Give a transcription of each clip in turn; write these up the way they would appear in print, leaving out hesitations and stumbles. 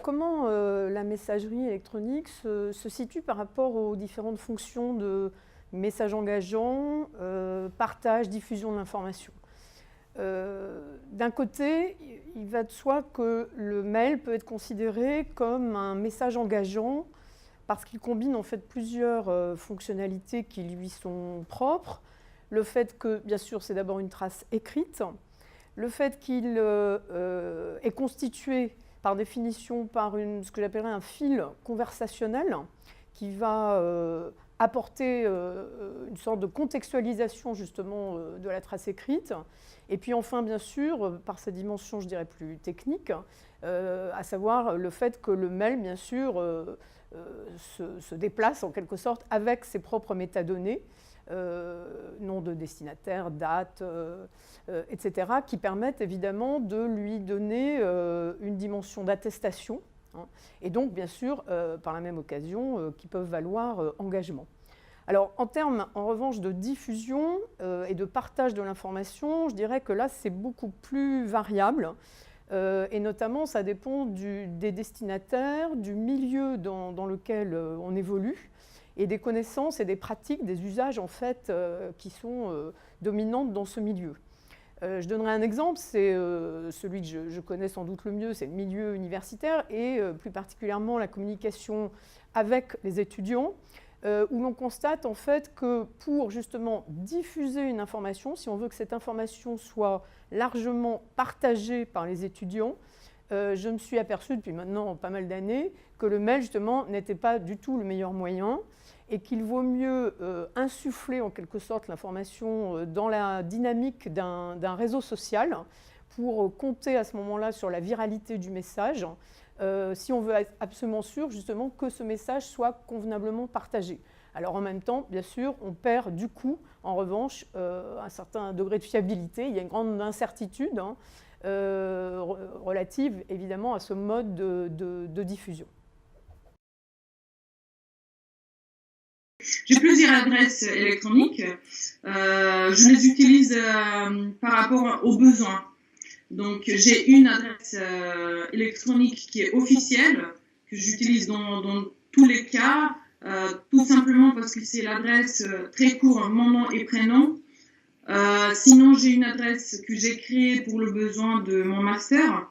Comment la messagerie électronique se situe par rapport aux différentes fonctions de message engageant, partage, diffusion de l'information? D'un côté, il va de soi que le mail peut être considéré comme un message engageant parce qu'il combine en fait plusieurs fonctionnalités qui lui sont propres. Le fait que, bien sûr, c'est d'abord une trace écrite, le fait qu'il est constitué par définition par ce que j'appellerais un fil conversationnel qui va apporter une sorte de contextualisation justement de la trace écrite. Et puis enfin, bien sûr, par sa dimension, je dirais, plus technique, à savoir le fait que le mail, bien sûr, se déplace en quelque sorte avec ses propres métadonnées, nom de destinataire, date, etc., qui permettent évidemment de lui donner une dimension d'attestation, hein, et donc, bien sûr, par la même occasion, qui peuvent valoir engagement. Alors, en termes, en revanche, de diffusion et de partage de l'information, je dirais que là, c'est beaucoup plus variable. Et notamment, ça dépend des destinataires, du milieu dans lequel on évolue, et des connaissances et des pratiques, des usages, en fait, qui sont dominantes dans ce milieu. Je donnerai un exemple, c'est celui que je connais sans doute le mieux, c'est le milieu universitaire, et plus particulièrement la communication avec les étudiants, où l'on constate en fait que pour justement diffuser une information, si on veut que cette information soit largement partagée par les étudiants, je me suis aperçue depuis maintenant pas mal d'années que le mail justement n'était pas du tout le meilleur moyen et qu'il vaut mieux insuffler en quelque sorte l'information dans la dynamique d'un réseau social pour compter à ce moment-là sur la viralité du message, si on veut être absolument sûr justement que ce message soit convenablement partagé. Alors en même temps, bien sûr, on perd du coup, en revanche, un certain degré de fiabilité. Il y a une grande incertitude relative évidemment à ce mode de diffusion. J'ai plusieurs adresses électroniques. Je les utilise par rapport aux besoins. Donc, j'ai une adresse électronique qui est officielle, que j'utilise dans tous les cas, tout simplement parce que c'est l'adresse très courte, mon nom et prénom. Sinon, j'ai une adresse que j'ai créée pour le besoin de mon master,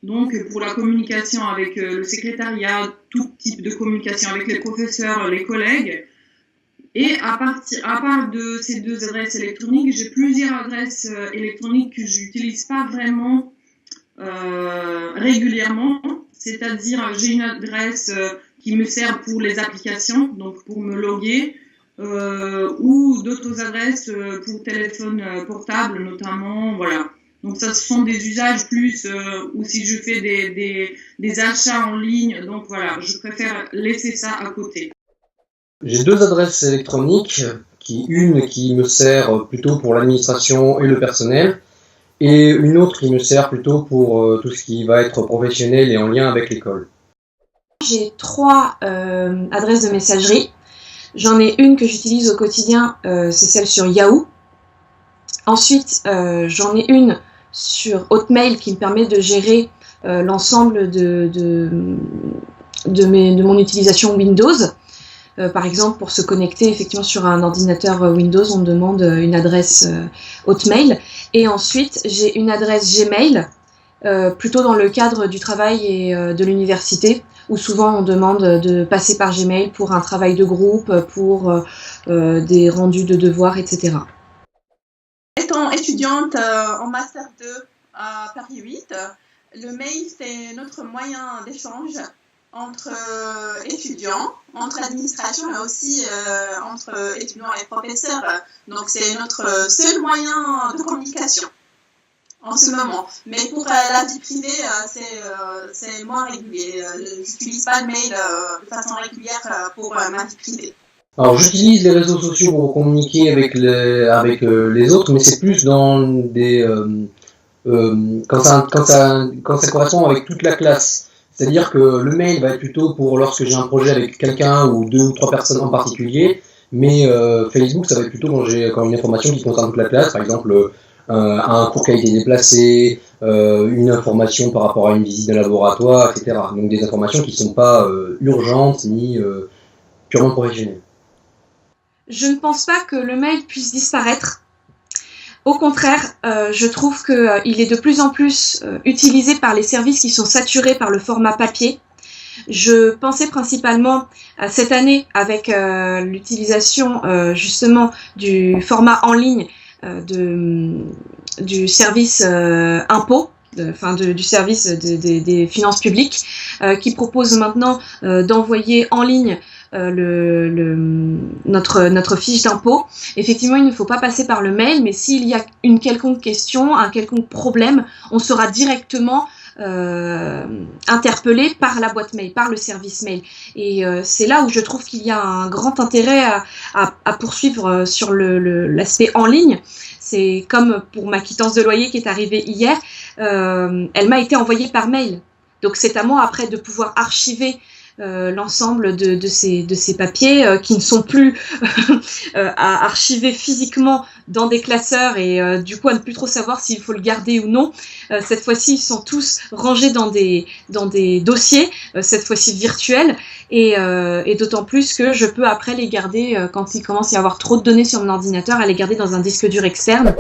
donc pour la communication avec le secrétariat, tout type de communication avec les professeurs, les collègues. Et à part de ces deux adresses électroniques, j'ai plusieurs adresses électroniques que je n'utilise pas vraiment régulièrement. C'est-à-dire, j'ai une adresse qui me sert pour les applications, donc pour me loguer, ou d'autres adresses pour téléphone portable notamment, voilà. Donc ça, ce sont des usages plus, ou si je fais des achats en ligne, donc voilà, je préfère laisser ça à côté. J'ai deux adresses électroniques, une qui me sert plutôt pour l'administration et le personnel, et une autre qui me sert plutôt pour tout ce qui va être professionnel et en lien avec l'école. J'ai 3 adresses de messagerie. J'en ai une que j'utilise au quotidien, c'est celle sur Yahoo. Ensuite, j'en ai une sur Hotmail qui me permet de gérer l'ensemble de mon utilisation Windows. Par exemple, pour se connecter effectivement sur un ordinateur Windows, on me demande une adresse Hotmail. Et ensuite, j'ai une adresse Gmail, plutôt dans le cadre du travail et de l'université, où souvent on demande de passer par Gmail pour un travail de groupe, pour des rendus de devoirs, etc. Étant étudiante en Master 2 à Paris 8, le mail, c'est notre moyen d'échange entre étudiants, entre administration, mais aussi entre étudiants et professeurs. Donc, c'est notre seul moyen de communication en ce moment. Mais pour la vie privée, c'est moins régulier. Je n'utilise pas le mail de façon régulière pour ma vie privée. Alors, j'utilise les réseaux sociaux pour communiquer avec les autres, mais c'est plus dans des quand ça correspond avec toute la classe. C'est-à-dire que le mail va être plutôt pour lorsque j'ai un projet avec quelqu'un ou 2 ou 3 personnes en particulier, mais Facebook, ça va être plutôt quand j'ai une information qui concerne toute la classe, par exemple un cours qui a été déplacé, une information par rapport à une visite d'un laboratoire, etc. Donc des informations qui ne sont pas urgentes ni purement professionnelles. Je ne pense pas que le mail puisse disparaître. Au contraire, je trouve qu'il est de plus en plus utilisé par les services qui sont saturés par le format papier. Je pensais principalement à cette année avec l'utilisation justement du format en ligne du service impôt, du service des finances publiques, qui propose maintenant d'envoyer en ligne notre fiche d'impôt. Effectivement, il ne faut pas passer par le mail, mais s'il y a une quelconque question, un quelconque problème, on sera directement interpellé par la boîte mail, par le service mail. Et c'est là où je trouve qu'il y a un grand intérêt à poursuivre sur l'aspect en ligne. C'est comme pour ma quittance de loyer qui est arrivée hier, elle m'a été envoyée par mail. Donc c'est à moi après de pouvoir archiver l'ensemble de ces papiers qui ne sont plus à archiver physiquement dans des classeurs et du coup à ne plus trop savoir s'il faut le garder ou non. Cette fois-ci, ils sont tous rangés dans des dossiers, cette fois-ci virtuels, et d'autant plus que je peux après les garder quand il commence à y avoir trop de données sur mon ordinateur, à les garder dans un disque dur externe.